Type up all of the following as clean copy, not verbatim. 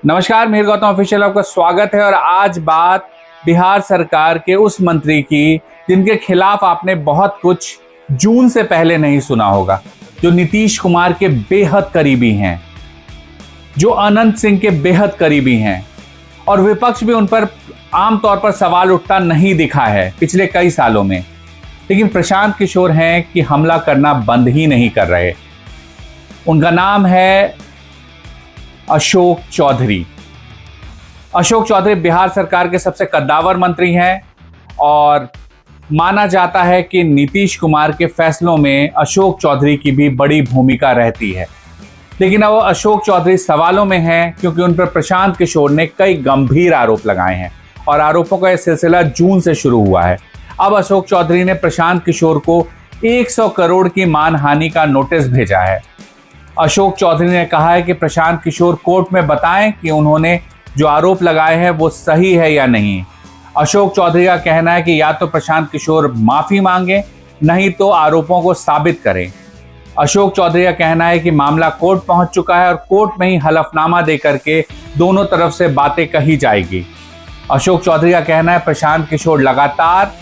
नमस्कार, मेहर गौतम ऑफिशियल आपका स्वागत है। और आज बात बिहार सरकार के उस मंत्री की जिनके खिलाफ आपने बहुत कुछ जून से पहले नहीं सुना होगा, जो नीतीश कुमार के बेहद करीबी हैं, जो अनंत सिंह के बेहद करीबी हैं और विपक्ष भी उन पर आमतौर पर सवाल उठता नहीं दिखा है पिछले कई सालों में। लेकिन प्रशांत किशोर हैं कि हमला करना बंद ही नहीं कर रहे। उनका नाम है अशोक चौधरी। अशोक चौधरी बिहार सरकार के सबसे कद्दावर मंत्री हैं और माना जाता है कि नीतीश कुमार के फैसलों में अशोक चौधरी की भी बड़ी भूमिका रहती है। लेकिन अब अशोक चौधरी सवालों में हैं क्योंकि उन पर प्रशांत किशोर ने कई गंभीर आरोप लगाए हैं और आरोपों का यह सिलसिला जून से शुरू हुआ है। अब अशोक चौधरी ने प्रशांत किशोर को 100 करोड़ की मानहानि का नोटिस भेजा है। अशोक चौधरी ने कहा है कि प्रशांत किशोर कोर्ट में बताएं कि उन्होंने जो आरोप लगाए हैं वो सही है या नहीं। अशोक चौधरी का कहना है कि या तो प्रशांत किशोर माफी मांगे, नहीं तो आरोपों को साबित करें। अशोक चौधरी का कहना है कि मामला कोर्ट पहुंच चुका है और कोर्ट में ही हलफनामा देकर के दोनों तरफ से बातें कही जाएगी। अशोक चौधरी का कहना है प्रशांत किशोर लगातार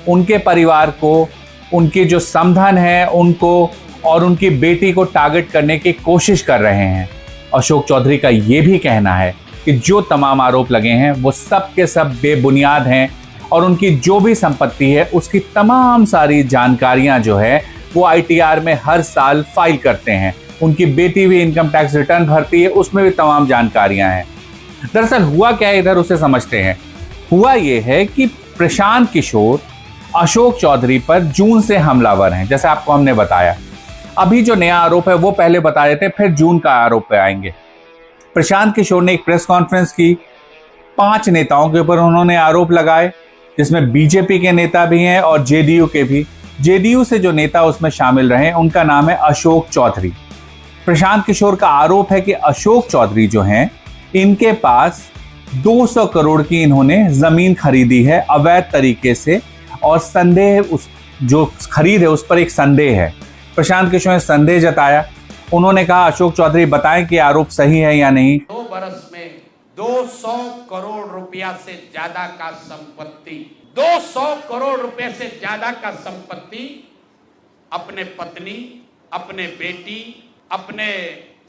उनके परिवार को, उनके जो समधन है उनको और उनकी बेटी को टारगेट करने की कोशिश कर रहे हैं। अशोक चौधरी का यह भी कहना है कि जो तमाम आरोप लगे हैं वो सब के सब बेबुनियाद हैं और उनकी जो भी संपत्ति है उसकी तमाम सारी जानकारियां जो है वो आईटीआर में हर साल फाइल करते हैं। उनकी बेटी भी इनकम टैक्स रिटर्न भरती है, उसमें भी तमाम जानकारियां हैं। दरअसल हुआ क्या है, इधर उसे समझते हैं। हुआ ये है कि प्रशांत किशोर अशोक चौधरी पर जून से हमलावर हैं, जैसे आपको हमने बताया। अभी जो नया आरोप है वो पहले बता देते हैं, फिर जून का आरोप पे आएंगे। प्रशांत किशोर ने एक प्रेस कॉन्फ्रेंस की, 5 नेताओं के ऊपर उन्होंने आरोप लगाए, जिसमें बीजेपी के नेता भी हैं और जेडीयू के भी। जेडीयू से जो नेता उसमें शामिल रहे उनका नाम है अशोक चौधरी। प्रशांत किशोर का आरोप है कि अशोक चौधरी जो हैं इनके पास 200 करोड़ की इन्होंने जमीन खरीदी है अवैध तरीके से और संदेह, उस जो खरीद है उस पर एक संदेह है। प्रशांत किशोर ने संदेह जताया। उन्होंने कहा अशोक चौधरी बताएं कि आरोप सही है या नहीं। 2 वर्ष में 200 करोड़ रुपया से ज्यादा का संपत्ति, 200 करोड़ रुपए से ज्यादा का संपत्ति अपने पत्नी, अपने बेटी, अपने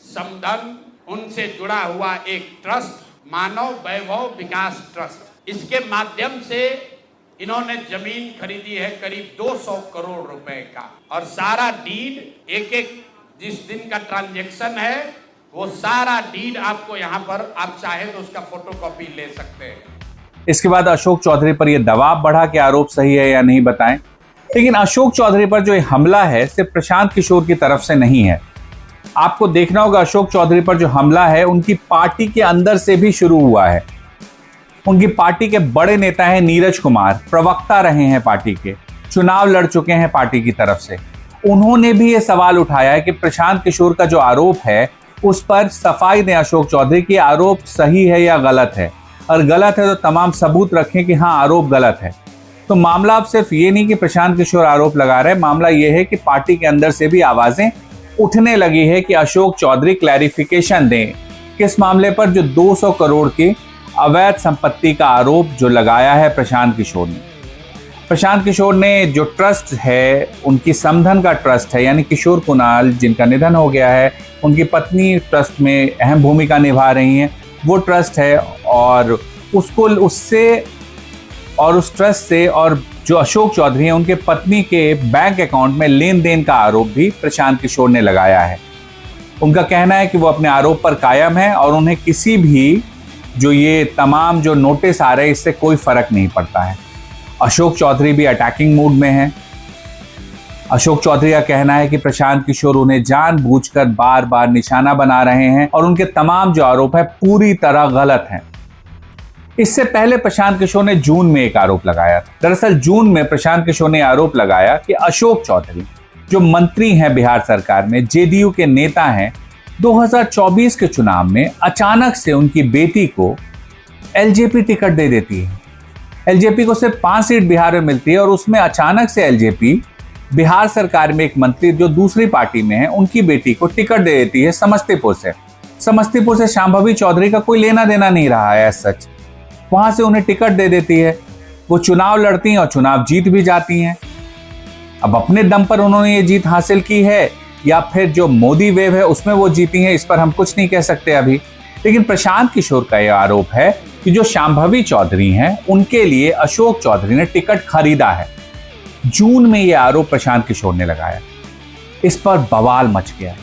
समधन, उनसे जुड़ा हुआ एक ट्रस्ट, मानव वैभव विकास ट्रस्ट, इसके माध्यम से इन्होंने जमीन खरीदी है करीब 200 करोड़ रुपए का। और सारा डीड, एक एक जिस दिन का ट्रांजैक्शन है वो सारा डीड आपको यहाँ पर, आप चाहे तो उसका फोटोकॉपी ले सकते हैं। इसके बाद अशोक चौधरी पर यह दबाव बढ़ा कि आरोप सही है या नहीं बताएं। लेकिन अशोक चौधरी पर जो हमला है सिर्फ प्रशांत किशोर की तरफ से नहीं है। आपको देखना होगा अशोक चौधरी पर जो हमला है उनकी पार्टी के अंदर से भी शुरू हुआ है। उनकी पार्टी के बड़े नेता हैं नीरज कुमार, प्रवक्ता रहे हैं पार्टी के, चुनाव लड़ चुके हैं पार्टी की तरफ से। उन्होंने भी ये सवाल उठाया है कि प्रशांत किशोर का जो आरोप है उस पर सफाई दें अशोक चौधरी की, आरोप सही है या गलत है, और गलत है तो तमाम सबूत रखें कि हाँ आरोप गलत है। तो मामला अब सिर्फ ये नहीं कि प्रशांत किशोर आरोप लगा रहे हैं, मामला ये है कि पार्टी के अंदर से भी आवाजें उठने लगी है कि अशोक चौधरी क्लैरिफिकेशन दें किस मामले पर, जो 200 करोड़ की अवैध संपत्ति का आरोप जो लगाया है प्रशांत किशोर ने। प्रशांत किशोर ने जो ट्रस्ट है, उनकी समधन का ट्रस्ट है, यानी किशोर कुणाल जिनका निधन हो गया है, उनकी पत्नी ट्रस्ट में अहम भूमिका निभा रही हैं, वो ट्रस्ट है। और उसको उससे और उस ट्रस्ट से और जो अशोक चौधरी हैं उनके पत्नी के बैंक अकाउंट में लेन देन का आरोप भी प्रशांत किशोर ने लगाया है। उनका कहना है कि वो अपने आरोप पर कायम है और उन्हें किसी भी जो ये तमाम जो नोटिस आ रहे हैं इससे कोई फर्क नहीं पड़ता है। अशोक चौधरी भी अटैकिंग मूड में हैं। अशोक चौधरी का कहना है कि प्रशांत किशोर उन्हें जानबूझकर बार बार निशाना बना रहे हैं और उनके तमाम जो आरोप है पूरी तरह गलत हैं। इससे पहले प्रशांत किशोर ने जून में एक आरोप लगाया था। दरअसल जून में प्रशांत किशोर ने आरोप लगाया कि अशोक चौधरी जो मंत्री हैं बिहार सरकार में, जेडीयू के नेता हैं, 2024 के चुनाव में अचानक से उनकी बेटी को एलजेपी टिकट दे देती है। एलजेपी को सिर्फ 5 सीट बिहार में मिलती है और उसमें अचानक से एलजेपी बिहार सरकार में एक मंत्री जो दूसरी पार्टी में है उनकी बेटी को टिकट दे देती है समस्तीपुर से। समस्तीपुर से शांभवी चौधरी का कोई लेना देना नहीं रहा है सच। वहां से उन्हें टिकट दे देती है, वो चुनाव लड़ती हैं और चुनाव जीत भी जाती हैं। अब अपने दम पर उन्होंने ये जीत हासिल की है या फिर जो मोदी वेव है उसमें वो जीती हैं, इस पर हम कुछ नहीं कह सकते अभी। लेकिन प्रशांत किशोर का यह आरोप है कि जो शांभवी चौधरी हैं उनके लिए अशोक चौधरी ने टिकट खरीदा है। जून में यह आरोप प्रशांत किशोर ने लगाया, इस पर बवाल मच गया।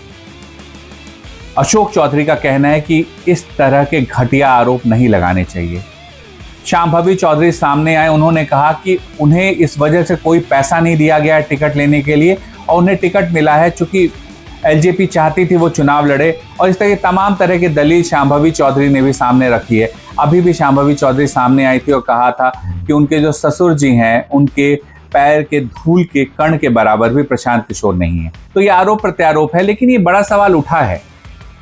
अशोक चौधरी का कहना है कि इस तरह के घटिया आरोप नहीं लगाने चाहिए। शांभवी चौधरी सामने आए, उन्होंने कहा कि उन्हें इस वजह से कोई पैसा नहीं दिया गया है टिकट लेने के लिए और उन्हें टिकट मिला है चूंकि एलजेपी चाहती थी वो चुनाव लड़े, और इस तरह की तमाम तरह की दलील शांभवी चौधरी ने भी सामने रखी है। अभी भी शांभवी चौधरी सामने आई थी और कहा था कि उनके जो ससुर जी हैं उनके पैर के धूल के कण के बराबर भी प्रशांत किशोर नहीं है। तो ये आरोप प्रत्यारोप है, लेकिन ये बड़ा सवाल उठा है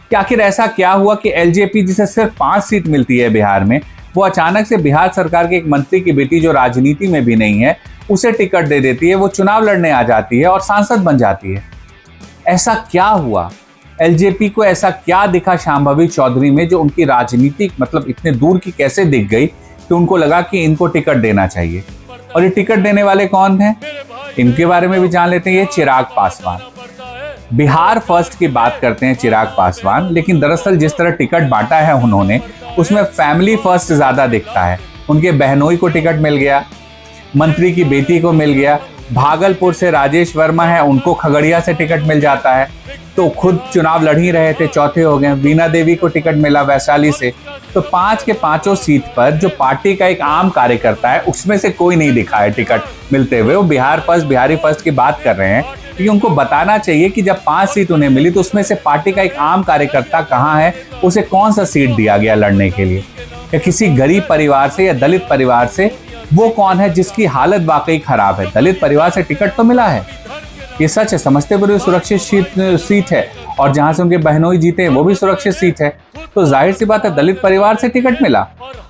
कि आखिर ऐसा क्या हुआ कि एलजेपी जिसे सिर्फ 5 सीट मिलती है बिहार में, वो अचानक से बिहार सरकार के एक मंत्री की बेटी जो राजनीति में भी नहीं है उसे टिकट दे देती है, वो चुनाव लड़ने आ जाती है और सांसद बन जाती है। ऐसा क्या हुआ? एलजेपी को ऐसा क्या दिखा शांभवी चौधरी में जो उनकी राजनीतिक मतलब इतने दूर की कैसे दिख गई कि उनको लगा कि इनको टिकट देना चाहिए? और ये टिकट देने वाले कौन हैं, इनके बारे में भी जान लेते हैं। ये चिराग पासवान, बिहार फर्स्ट की बात करते हैं चिराग पासवान, लेकिन दरअसल जिस तरह टिकट बांटा है उन्होंने उसमें फैमिली फर्स्ट ज्यादा दिखता है। उनके बहनोई को टिकट मिल गया, मंत्री की बेटी को मिल गया, भागलपुर से राजेश वर्मा है उनको खगड़िया से टिकट मिल जाता है, तो खुद चुनाव लड़ ही रहे थे, चौथे हो गए। वीणा देवी को टिकट मिला वैशाली से। तो 5 के 5 सीट पर जो पार्टी का एक आम कार्यकर्ता है उसमें से कोई नहीं दिखा है टिकट मिलते हुए। वो बिहार फर्स्ट बिहारी फर्स्ट की बात कर रहे हैं क्योंकि उनको बताना चाहिए कि जब 5 सीट उन्हें मिली तो उसमें से पार्टी का एक आम कार्यकर्ता कहाँ है, उसे कौन सा सीट दिया गया लड़ने के लिए, या किसी गरीब परिवार से या दलित परिवार से वो कौन है जिसकी हालत वाकई खराब है। दलित परिवार से टिकट तो मिला है, ये सच है। समस्तीपुर सुरक्षित सीट है और जहां से उनके बहनोई जीते वो भी सुरक्षित सीट है, तो जाहिर सी बात है दलित परिवार से टिकट मिला।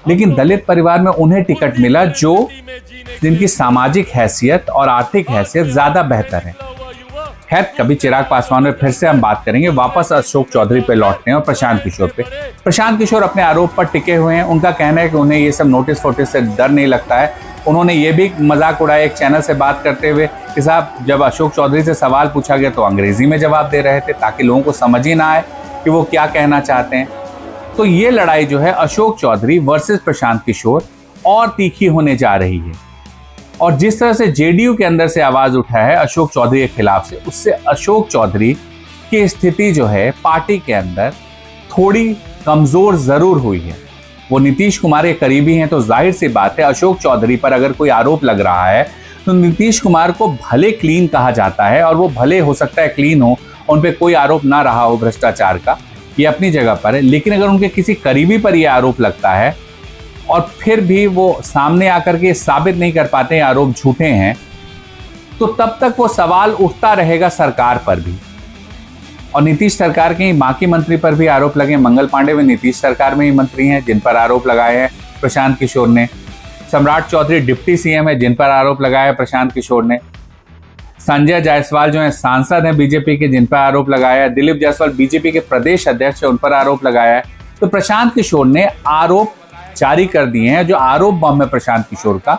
लेकिन दलित परिवार में उन्हें टिकट मिला जो जिनकी सामाजिक हैसियत और आर्थिक हैसियत ज्यादा बेहतर है। खैर, कभी चिराग पासवान में फिर से हम बात करेंगे। वापस अशोक चौधरी पे लौटते हैं और प्रशांत किशोर पे। प्रशांत किशोर अपने आरोप पर टिके हुए हैं। उनका कहना है कि उन्हें ये सब नोटिस फोटिस से डर नहीं लगता है। उन्होंने ये भी मजाक उड़ाया एक चैनल से बात करते हुए कि साहब जब अशोक चौधरी से सवाल पूछा गया तो अंग्रेजी में जवाब दे रहे थे ताकि लोगों को समझ ही ना आए कि वो क्या कहना चाहते हैं। तो ये लड़ाई जो है अशोक चौधरी वर्सेस प्रशांत किशोर और तीखी होने जा रही है। और जिस तरह से जेडीयू के अंदर से आवाज उठा है अशोक चौधरी के खिलाफ से, उससे अशोक चौधरी की स्थिति जो है पार्टी के अंदर थोड़ी कमजोर जरूर हुई है। वो नीतीश कुमार के करीबी हैं, तो जाहिर सी बात है अशोक चौधरी पर अगर कोई आरोप लग रहा है तो नीतीश कुमार को भले क्लीन कहा जाता है और वो भले हो सकता है क्लीन हो, उन पर कोई आरोप ना रहा हो भ्रष्टाचार का, ये अपनी जगह पर है। लेकिन अगर उनके किसी करीबी पर यह आरोप लगता है और फिर भी वो सामने आकर के साबित नहीं कर पाते हैं आरोप झूठे हैं, तो तब तक वो सवाल उठता रहेगा सरकार पर भी। और नीतीश सरकार के ही बाकी मंत्री पर भी आरोप लगे। मंगल पांडे भी नीतीश सरकार में ही मंत्री हैं जिन पर आरोप लगाए हैं प्रशांत किशोर ने। सम्राट चौधरी डिप्टी सीएम है जिन पर आरोप लगाया है प्रशांत किशोर ने। संजय जायसवाल जो है सांसद हैं बीजेपी के जिन पर आरोप लगाया है। दिलीप जायसवाल बीजेपी के प्रदेश अध्यक्ष है उन पर आरोप लगाया है। तो प्रशांत किशोर ने आरोप जारी कर दिए हैं। जो आरोप बम है प्रशांत किशोर का,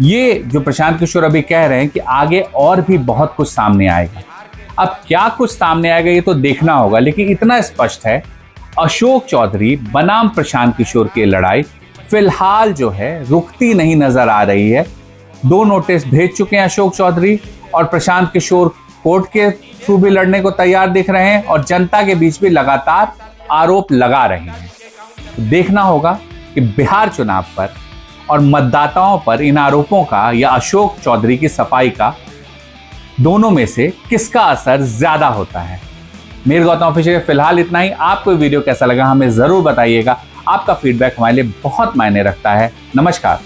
ये जो प्रशांत किशोर अभी कह रहे हैं कि आगे और भी बहुत कुछ सामने आएगा। अब क्या कुछ सामने आएगा ये तो देखना होगा, लेकिन इतना स्पष्ट है अशोक चौधरी बनाम प्रशांत किशोर की लड़ाई फिलहाल जो है रुकती नहीं नजर आ रही है। 2 नोटिस भेज चुके हैं अशोक चौधरी और प्रशांत किशोर कोर्ट के थ्रू भी लड़ने को तैयार दिख रहे हैं और जनता के बीच भी लगातार आरोप लगा रहे हैं। देखना होगा कि बिहार चुनाव पर और मतदाताओं पर इन आरोपों का या अशोक चौधरी की सफाई का दोनों में से किसका असर ज्यादा होता है। मेरे गौतम ऑफिशियल फिलहाल इतना ही। आपको वीडियो कैसा लगा हमें जरूर बताइएगा। आपका फीडबैक हमारे लिए बहुत मायने रखता है। नमस्कार।